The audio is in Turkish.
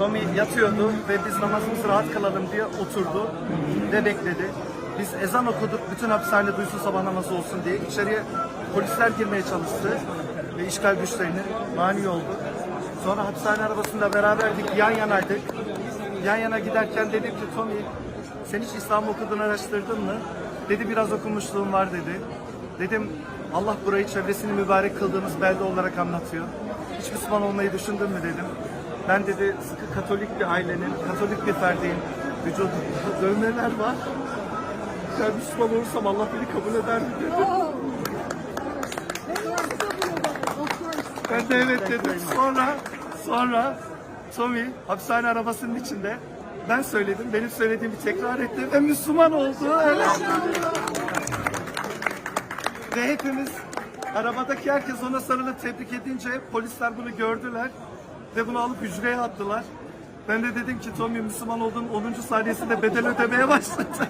Tommy yatıyordu ve biz namazımızı rahat kılalım diye oturdu ve bekledi. Biz ezan okuduk, bütün hapishane duysun sabah namazı olsun diye. İçeriye polisler girmeye çalıştı ve işgal güçlerinin mani oldu. Sonra hapishane arabasında beraberdik, yan yanaydık. Yan yana giderken dedim ki Tommy, sen hiç İslam okudun, araştırdın mı? Dedi biraz okumuşluğum var dedi. Dedim Allah burayı çevresini mübarek kıldığımız belde olarak anlatıyor. Hiç Müslüman olmayı düşündün mü dedim. Ben dedi sıkı Katolik bir ailenin, Katolik bir ferdiyim. Vücudumda dövmeler var. Ben Müslüman olursam Allah beni kabul eder mi dedi. Ben de evet dedim. Sonra Tommy hapishane arabasının içinde ben söyledim. Benim söylediğimi tekrar etti ve Müslüman oldu. Evet. Ve hepimiz arabadaki herkes ona sarılıp tebrik edince polisler bunu gördüler ve bunu alıp hücreye attılar. Ben de dedim ki Tommy Müslüman olduğum 10. saniyesinde bedel ödemeye başladı.